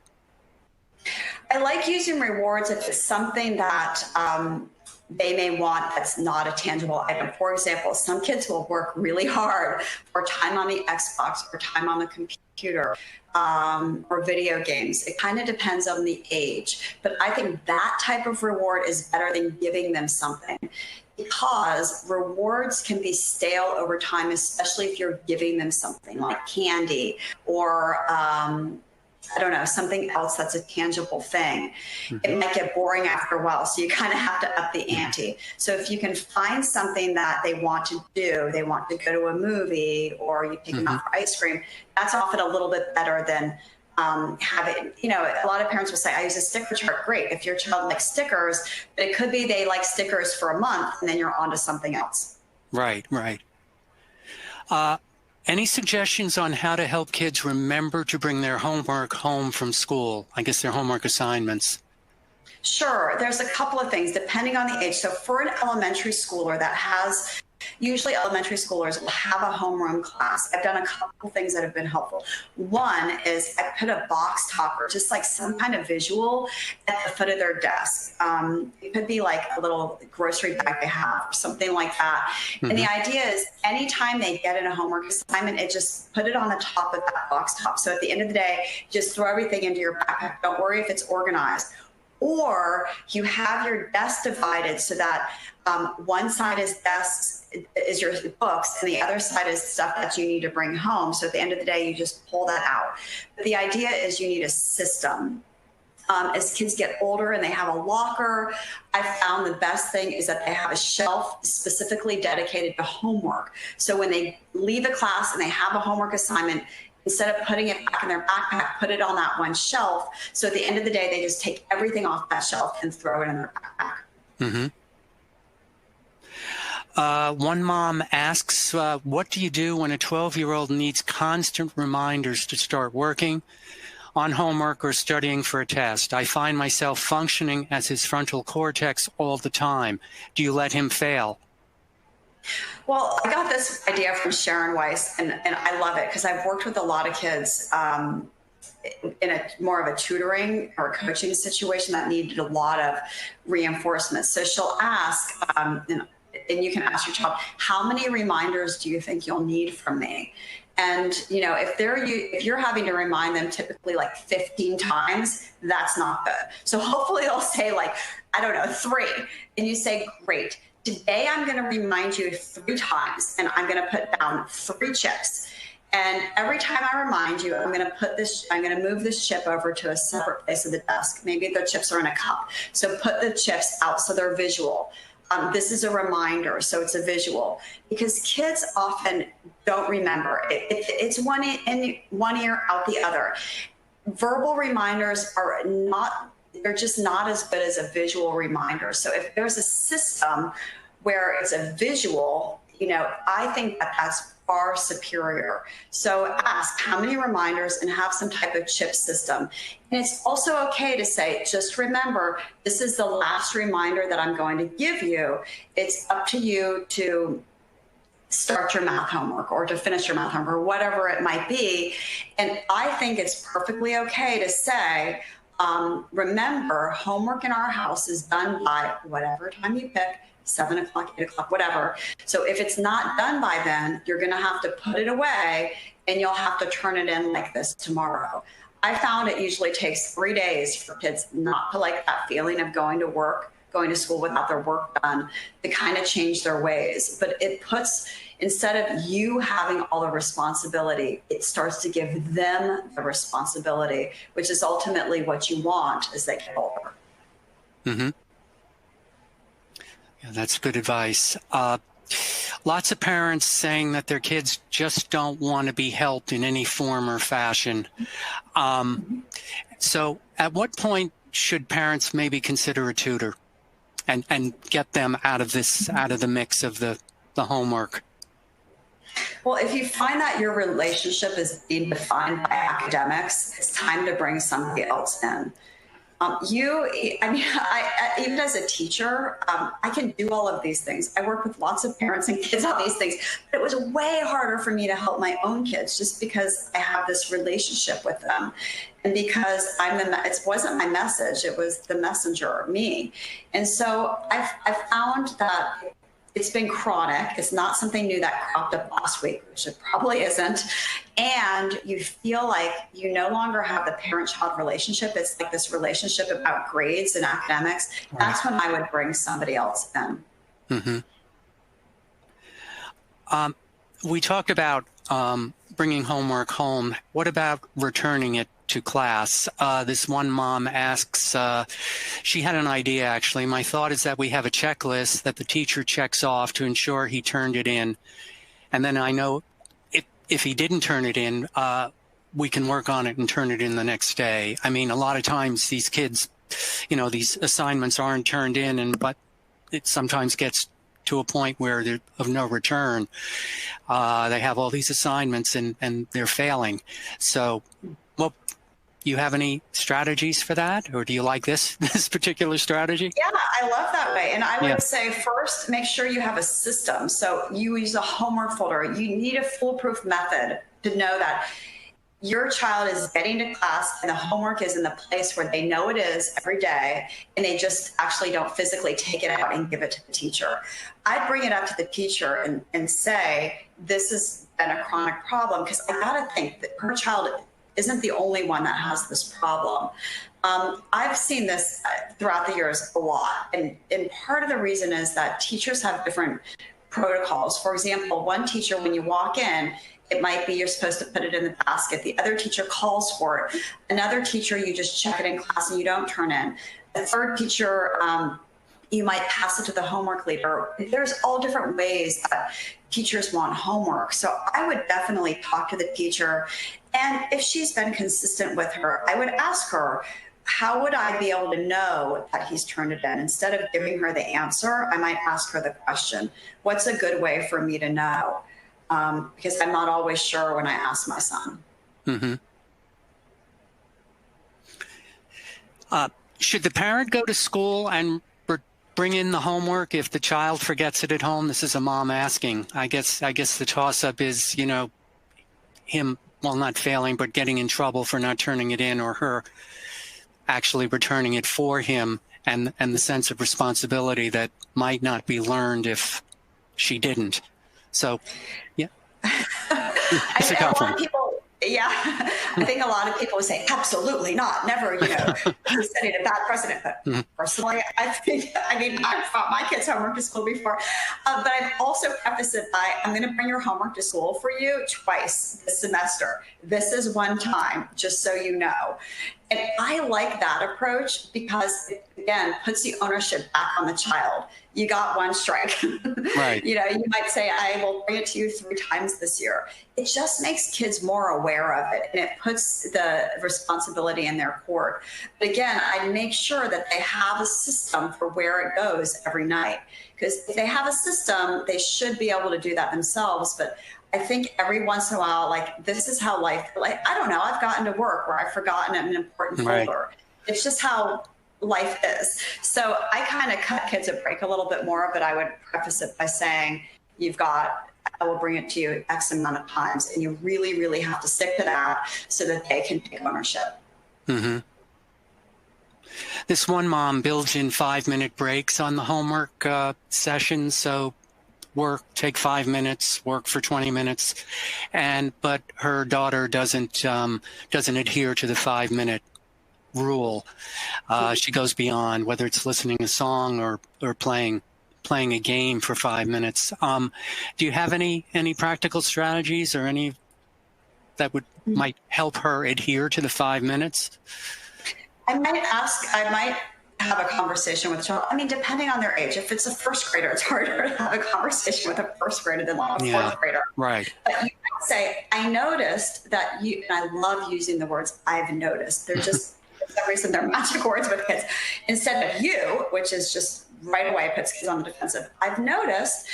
Speaker 2: I like using rewards if it's something that they may want that's not a tangible item. For example, some kids will work really hard for time on the Xbox or time on the computer or video games. It kind of depends on the age. But I think that type of reward is better than giving them something, because rewards can be stale over time, especially if you're giving them something like candy or I don't know, something else that's a tangible thing. It might get boring after a while, so you kind of have to up the ante. So if you can find something that they want to do, they want to go to a movie or you pick them out for ice cream, that's often a little bit better than having, a lot of parents will say, I use a sticker chart. Great. If your child likes stickers, but it could be they like stickers for a month and then you're on to something else.
Speaker 1: Right, right. Any suggestions on how to help kids remember to bring their homework home from school? I guess their homework assignments.
Speaker 2: Sure. There's a couple of things depending on the age. So for an elementary schooler that has, usually elementary schoolers will have a homeroom class. I've done a couple things that have been helpful. One is I put a box topper, just like some kind of visual at the foot of their desk. It could be like a little grocery bag they have or something like that. And the idea is anytime they get in a homework assignment, it just put it on the top of that box top. So at the end of the day, just throw everything into your backpack. Don't worry if it's organized. Or you have your desk divided so that one side is your books and the other side is stuff that you need to bring home. So at the end of the day, you just pull that out. But the idea is you need a system. As kids get older and they have a locker, I found the best thing is that they have a shelf specifically dedicated to homework. So when they leave the class and they have a homework assignment, instead of putting it back in their backpack, put it on that one shelf. So at the end of the day, they just take everything off that shelf and throw it in their backpack.
Speaker 1: One mom asks, what do you do when a 12-year-old needs constant reminders to start working on homework or studying for a test? I find myself functioning as his frontal cortex all the time. Do you let him fail?
Speaker 2: Well, I got this idea from Sharon Weiss, and I love it because I've worked with a lot of kids in a more of a tutoring or coaching situation that needed a lot of reinforcement. So she'll ask, and you can ask your child, how many reminders do you think you'll need from me? And if you're having to remind them typically like 15 times, that's not good. So hopefully they'll say like, I don't know, 3, and you say, great. Today, I'm going to remind you 3 times, and I'm going to put down 3 chips. And every time I remind you, I'm going to move this chip over to a separate place of the desk. Maybe the chips are in a cup. So put the chips out so they're visual. This is a reminder, so it's a visual. Because kids often don't remember. It's one in one ear, out the other. Verbal reminders are not, they're just not as good as a visual reminder. So if there's a system where it's a visual, I think that that's far superior. So ask how many reminders and have some type of chip system. And it's also okay to say, just remember, this is the last reminder that I'm going to give you. It's up to you to start your math homework or to finish your math homework or whatever it might be. And I think it's perfectly okay to say, remember, homework in our house is done by whatever time you pick, 7 o'clock, 8 o'clock, whatever. So if it's not done by then, you're going to have to put it away and you'll have to turn it in like this tomorrow. I found it usually takes 3 days for kids not to like that feeling of going to school without their work done, to kind of change their ways. But it puts, instead of you having all the responsibility, it starts to give them the responsibility, which is ultimately what you want as they get older.
Speaker 1: Mm-hmm. Yeah, that's good advice. Lots of parents saying that their kids just don't want to be helped in any form or fashion. So at what point should parents maybe consider a tutor and get them out of the mix of the homework?
Speaker 2: Well, if you find that your relationship is being defined by academics, it's time to bring somebody else in. Even as a teacher, I can do all of these things. I work with lots of parents and kids on these things, but it was way harder for me to help my own kids just because I have this relationship with them. And because it wasn't my message, it was the messenger, me. And so I found that it's been chronic. It's not something new that cropped up last week, which it probably isn't. And you feel like you no longer have the parent-child relationship. It's like this relationship about grades and academics. Right. That's when I would bring somebody else in.
Speaker 1: Mm-hmm. We talked about bringing homework home. What about returning it to class? This one mom asks, she had an idea actually. My thought is that we have a checklist that the teacher checks off to ensure he turned it in. And then I know if he didn't turn it in, we can work on it and turn it in the next day. I mean, a lot of times these kids, these assignments aren't turned in, but it sometimes gets to a point where they're of no return. They have all these assignments and they're failing. So, well, you have any strategies for that, or do you like this particular strategy?
Speaker 2: Yeah, I love that way. And I would say first, make sure you have a system. So you use a homework folder. You need a foolproof method to know that your child is getting to class and the homework is in the place where they know it is every day, and they just actually don't physically take it out and give it to the teacher. I'd bring it up to the teacher and say, this has been a chronic problem, because I gotta think that her child isn't the only one that has this problem. I've seen this throughout the years a lot. And part of the reason is that teachers have different protocols. For example, one teacher, when you walk in, it might be you're supposed to put it in the basket. The other teacher calls for it. Another teacher, you just check it in class and you don't turn in. The third teacher, you might pass it to the homework leader. There's all different ways that teachers want homework. So I would definitely talk to the teacher. And if she's been consistent with her, I would ask her, how would I be able to know that he's turned it in? Instead of giving her the answer, I might ask her the question, what's a good way for me to know? Because I'm not always sure when I ask my son.
Speaker 1: Mm-hmm. Should the parent go to school and bring in the homework if the child forgets it at home? This is a mom asking. I guess the toss-up is, him, well, not failing, but getting in trouble for not turning it in, or her actually returning it for him, and the sense of responsibility that might not be learned if she didn't. So, yeah. It's a tough one.
Speaker 2: I think a lot of people would say, absolutely not, never, setting a bad precedent. But personally, I've brought my kids' homework to school before, but I've also prefaced it by, I'm going to bring your homework to school for you twice this semester. This is one time, just so you know. And I like that approach because it, again, puts the ownership back on the child. You got one strike.
Speaker 1: Right.
Speaker 2: You know, you might say, I will bring it to you 3 times this year. It just makes kids more aware of it, and it puts the responsibility in their court. But again, I make sure that they have a system for where it goes every night. Because if they have a system, they should be able to do that themselves. But I think every once in a while, like, this is how life, like, I don't know, I've gotten to work where I've forgotten an important folder. It's just how life is. So I kind of cut kids a break a little bit more, but I would preface it by saying, I will bring it to you X amount of times. And you really, really have to stick to that so that they can take ownership.
Speaker 1: Mm-hmm. This one mom builds in 5-minute breaks on the homework session. So take 5 minutes, work for 20 minutes, but her daughter doesn't adhere to the 5-minute rule. She goes beyond, whether it's listening to a song or playing a game for 5 minutes. Do you have any practical strategies or any that might help her adhere to the 5 minutes?
Speaker 2: I might have a conversation with a child. I mean, depending on their age. If it's a first grader, it's harder to have a conversation with a first grader than like a fourth grader.
Speaker 1: Right.
Speaker 2: But you might say, I noticed that you, and I love using the words I've noticed. They're just, for some reason, they're magic words with kids. Instead of you, which is just right away puts kids on the defensive. I've noticed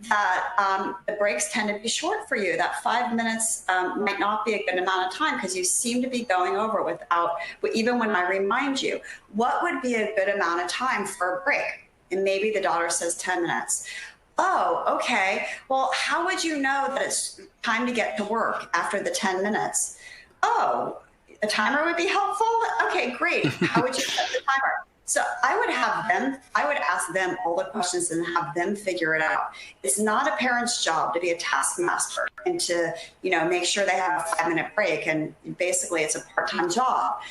Speaker 2: that the breaks tend to be short for you. That 5 minutes might not be a good amount of time because you seem to be going over without, even when I remind you, what would be a good amount of time for a break? And maybe the daughter says 10 minutes. Oh, okay. Well, how would you know that it's time to get to work after the 10 minutes? Oh, a timer would be helpful? Okay, great. How would you set the timer? So I would ask them all the questions and have them figure it out. It's not a parent's job to be a taskmaster and to, make sure they have a 5-minute break. And basically it's a part-time job.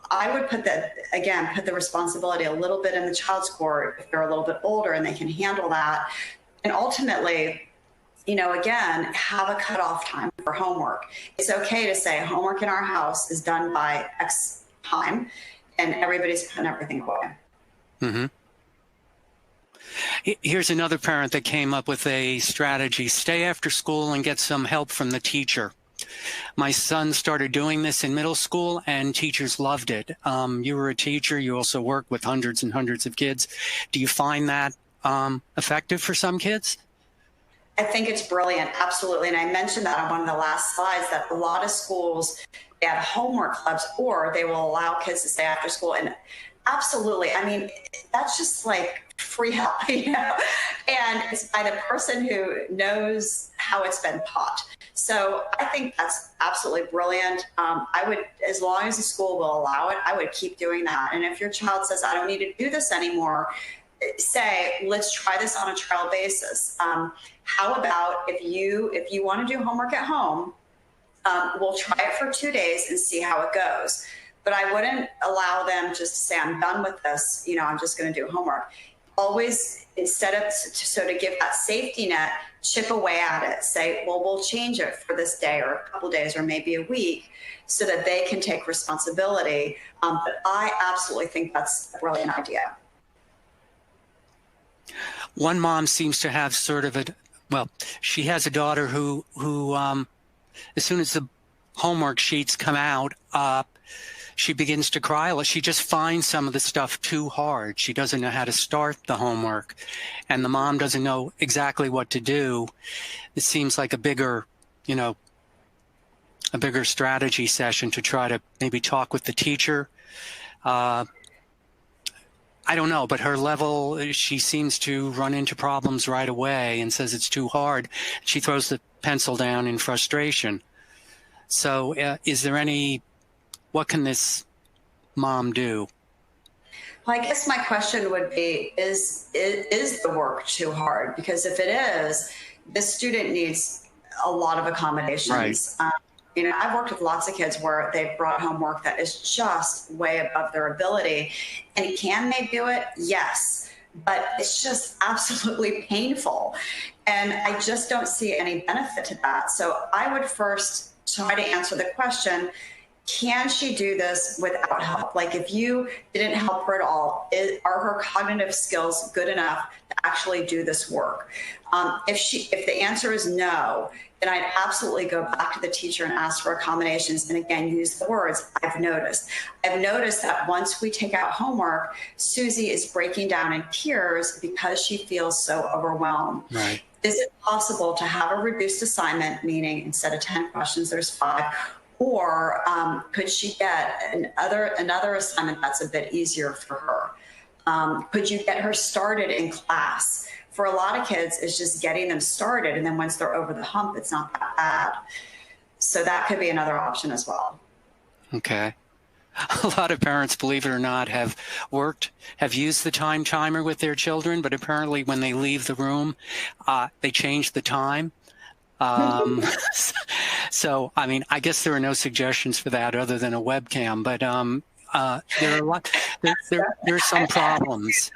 Speaker 2: I would put the responsibility a little bit in the child's court if they're a little bit older and they can handle that. And ultimately, again, have a cutoff time for homework. It's okay to say homework in our house is done by X time. And everybody's putting everything away.
Speaker 1: Mm-hmm. Here's another parent that came up with a strategy. Stay after school and get some help from the teacher. My son started doing this in middle school, and teachers loved it. You were a teacher. You also work with hundreds and hundreds of kids. Do you find that effective for some kids?
Speaker 2: I think it's brilliant. Absolutely. And I mentioned that on one of the last slides that a lot of schools, they have homework clubs or they will allow kids to stay after school. And absolutely. I mean, that's just like free help, And it's by the person who knows how it's been taught. So I think that's absolutely brilliant. I would, as long as the school will allow it, I would keep doing that. And if your child says, I don't need to do this anymore, say, let's try this on a trial basis. How about if you want to do homework at home, we'll try it for 2 days and see how it goes. But I wouldn't allow them just to say, I'm done with this, I'm just going to do homework. Always, instead of, to give that safety net, chip away at it. Say, well, we'll change it for this day or a couple days or maybe a week so that they can take responsibility. But I absolutely think that's a brilliant idea.
Speaker 1: One mom seems to have sort of she has a daughter who as soon as the homework sheets come out, she begins to cry. She just finds some of the stuff too hard. She doesn't know how to start the homework, and the mom doesn't know exactly what to do. It seems like a bigger strategy session to try to maybe talk with the teacher. I don't know, but her level, she seems to run into problems right away and says it's too hard. She throws the pencil down in frustration. So what can this mom do?
Speaker 2: Well, I guess my question would be, is the work too hard? Because if it is, this student needs a lot of accommodations. Right. I've worked with lots of kids where they've brought home work that is just way above their ability. And can they do it? Yes. But it's just absolutely painful. And I just don't see any benefit to that. So I would first try to answer the question, can she do this without help? Like if you didn't help her at all, are her cognitive skills good enough to actually do this work? If the answer is no, then I'd absolutely go back to the teacher and ask for accommodations. And again, use the words, I've noticed. I've noticed that once we take out homework, Susie is breaking down in tears because she feels so overwhelmed.
Speaker 1: Right.
Speaker 2: Is it possible to have a reduced assignment, meaning instead of 10 questions, there's 5? Or could she get another assignment that's a bit easier for her? Could you get her started in class? For a lot of kids, it's just getting them started. And then once they're over the hump, it's not that bad. So that could be another option as well.
Speaker 1: Okay. A lot of parents, believe it or not, have used the time timer with their children, but apparently when they leave the room, they change the time. So, I mean, I guess there are no suggestions for that other than a webcam, but there are there's some problems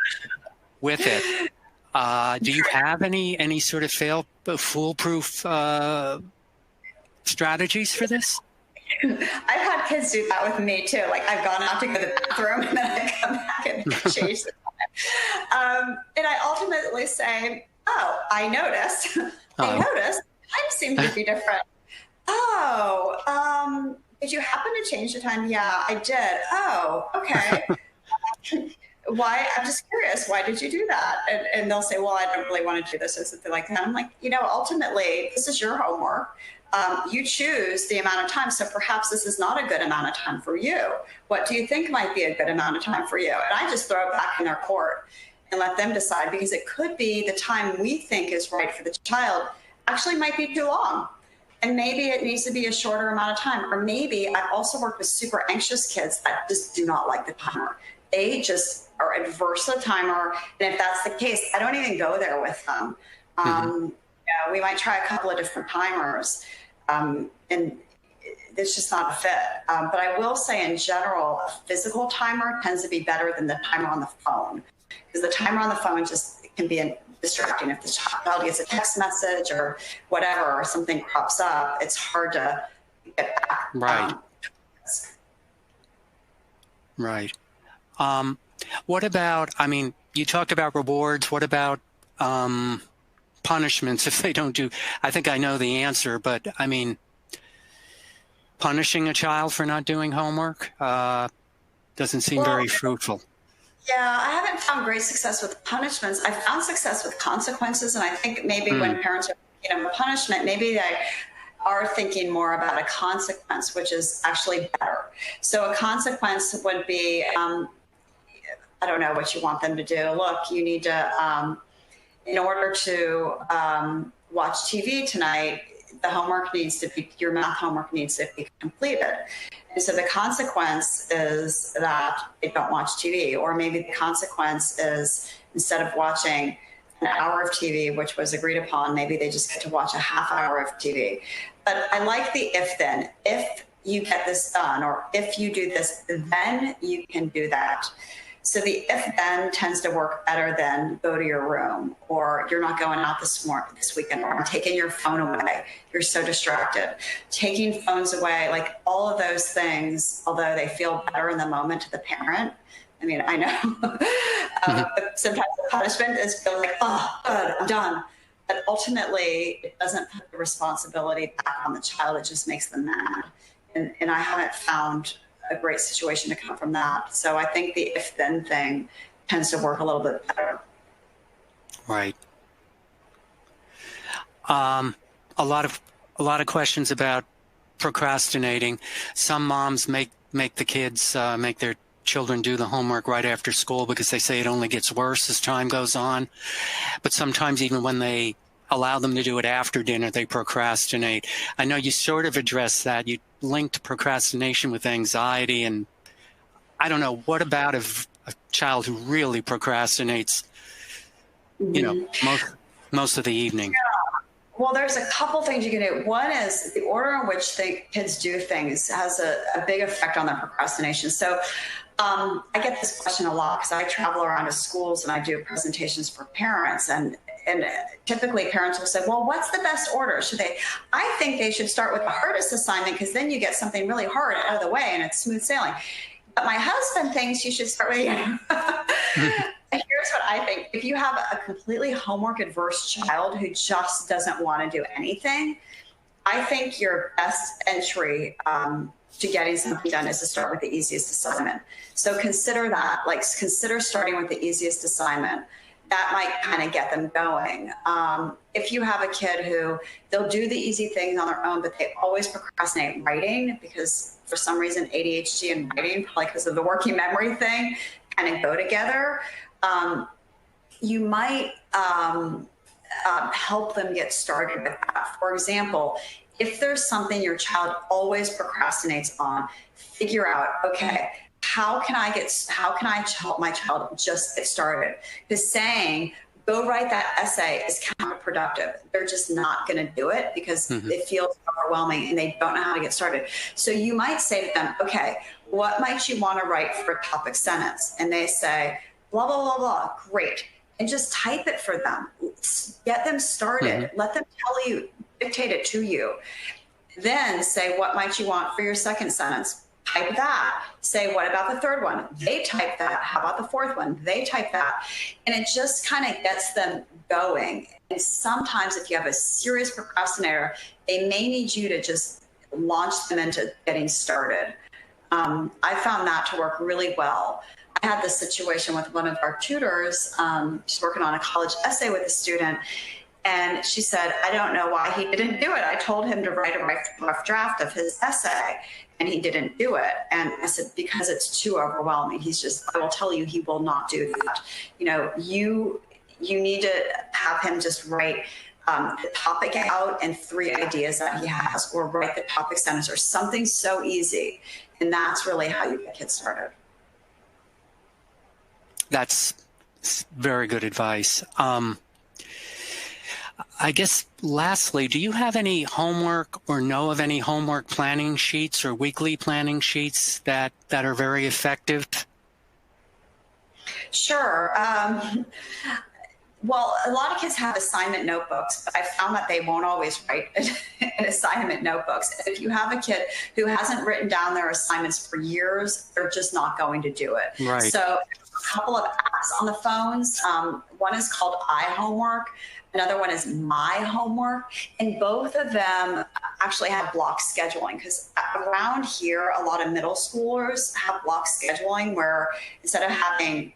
Speaker 1: with it. Do you have any sort of foolproof strategies for this?
Speaker 2: I've had kids do that with me too. Like I've gone out to go to the bathroom and then I come back and change the time. And I ultimately say, oh, I noticed. I noticed. Time seemed to be different. Oh, did you happen to change the time? Yeah, I did. Oh, okay. Why? I'm just curious. Why did you do that? And they'll say, well, I don't really want to do this or something like that. I'm like, ultimately, this is your homework. You choose the amount of time. So perhaps this is not a good amount of time for you. What do you think might be a good amount of time for you? And I just throw it back in their court and let them decide, because it could be the time we think is right for the child actually might be too long. And maybe it needs to be a shorter amount of time. Or maybe I've also worked with super anxious kids that just do not like the timer. They just are adverse to the timer. And if that's the case, I don't even go there with them. We might try a couple of different timers. And it's just not a fit. But I will say in general, a physical timer tends to be better than the timer on the phone. Because the timer on the phone just can be distracting. If the child gets a text message or whatever, or something crops up, it's hard to get back.
Speaker 1: Right. Right. What about, I mean, you talked about rewards. What about punishments if they don't do, I think I know the answer, but I mean, punishing a child for not doing homework doesn't seem very fruitful.
Speaker 2: Yeah, I haven't found great success with punishments. I found success with consequences, and I think maybe when parents are thinking of a punishment, maybe they are thinking more about a consequence, which is actually better. So a consequence would be, I don't know what you want them to do. Look, you need to, in order to watch TV tonight, your math homework needs to be completed. And so the consequence is that they don't watch TV, or maybe the consequence is instead of watching an hour of TV, which was agreed upon, maybe they just get to watch a half hour of TV. But I like the if then. If you get this done, or if you do this, then you can do that. So the if then tends to work better than go to your room, or you're not going out this weekend, or I'm taking your phone away. You're so distracted. Taking phones away, like all of those things, although they feel better in the moment to the parent. I mean, I know, but sometimes the punishment is feel like, oh, good, I'm done. But ultimately, it doesn't put the responsibility back on the child. It just makes them mad. And I haven't found a great situation to come from that. So I think the if-then thing tends to work a little bit better.
Speaker 1: Right. A lot of questions about procrastinating. Some moms make the kids make their children do the homework right after school because they say it only gets worse as time goes on. But sometimes even when they allow them to do it after dinner, they procrastinate. I know you sort of addressed that. You linked procrastination with anxiety, and I don't know, what about a child who really procrastinates, most of the evening?
Speaker 2: Yeah. Well, there's a couple things you can do. One is the order in which the kids do things has a big effect on their procrastination. So I get this question a lot because I travel around to schools and I do presentations for parents, and and typically parents will say, well, what's the best order? I think they should start with the hardest assignment, because then you get something really hard out of the way and it's smooth sailing. But my husband thinks you should start with, here's what I think. If you have a completely homework adverse child who just doesn't want to do anything, I think your best entry to getting something done is to start with the easiest assignment. So consider that, like consider starting with the easiest assignment. That might kind of get them going. If you have a kid who they'll do the easy things on their own, but they always procrastinate writing, because for some reason ADHD and writing, probably because of the working memory thing, kind of go together, you might help them get started with that. For example, if there's something your child always procrastinates on, figure out, okay, how can I help my child just get started? Because saying, go write that essay is counterproductive. They're just not going to do it because it feels overwhelming and they don't know how to get started. So you might say to them, okay, what might you want to write for a topic sentence? And they say, blah, blah, blah, blah. Great. And just type it for them. Get them started. Let them tell you, dictate it to you. Then say, what might you want for your second sentence? Type that. Say, what about the third one? They type that. How about the fourth one? They type that. And it just kind of gets them going. And sometimes if you have a serious procrastinator, they may need you to just launch them into getting started. I found that to work really well. I had this situation with one of our tutors. She's working on a college essay with a student. And she said, I don't know why he didn't do it. I told him to write a rough draft of his essay, and he didn't do it. And I said, because it's too overwhelming. I will tell you, he will not do that. You know, you need to have him just write the topic out and 3 ideas that he has, or write the topic sentence, or something so easy. And that's really how you get kids started.
Speaker 1: That's very good advice. I guess lastly, do you have any homework or know of any homework planning sheets or weekly planning sheets that are very effective?
Speaker 2: Sure. Well, a lot of kids have assignment notebooks, but I found that they won't always write in assignment notebooks. If you have a kid who hasn't written down their assignments for years, they're just not going to do it.
Speaker 1: Right.
Speaker 2: So a couple of apps on the phones. One is called iHomework. Another one is My Homework, and both of them actually have block scheduling, because around here, a lot of middle schoolers have block scheduling where instead of having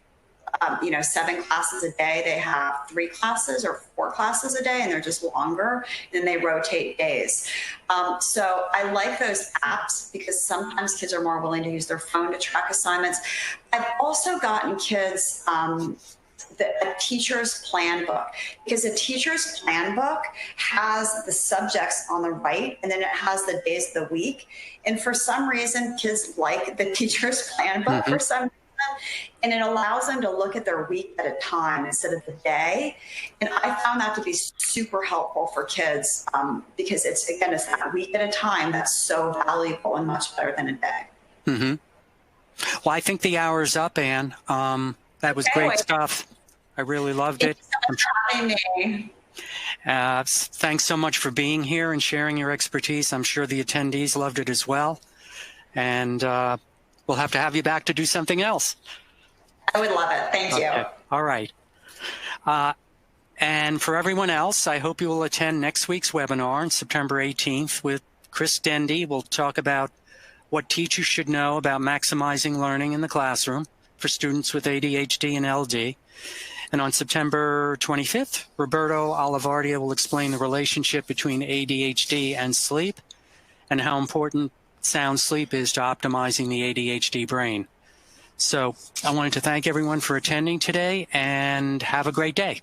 Speaker 2: 7 classes a day, they have 3 classes or 4 classes a day, and they're just longer, and they rotate days. So I like those apps because sometimes kids are more willing to use their phone to track assignments. I've also gotten kids a teacher's plan book, because a teacher's plan book has the subjects on the right, and then it has the days of the week. And for some reason, kids like the teacher's plan book for some reason, and it allows them to look at their week at a time instead of the day. And I found that to be super helpful for kids because it's that week at a time that's so valuable and much better than a day.
Speaker 1: Well, I think the hour's up, Anne. That was great stuff. I really loved it.
Speaker 2: Thanks for having me.
Speaker 1: Thanks so much for being here and sharing your expertise. I'm sure the attendees loved it as well. And we'll have to have you back to do something else.
Speaker 2: I would love it. Thank you.
Speaker 1: All right. And for everyone else, I hope you will attend next week's webinar on September 18th with Chris Dendy. We'll talk about what teachers should know about maximizing learning in the classroom for students with ADHD and LD. And on September 25th, Roberto Olivardia will explain the relationship between ADHD and sleep and how important sound sleep is to optimizing the ADHD brain. So I wanted to thank everyone for attending today, and have a great day.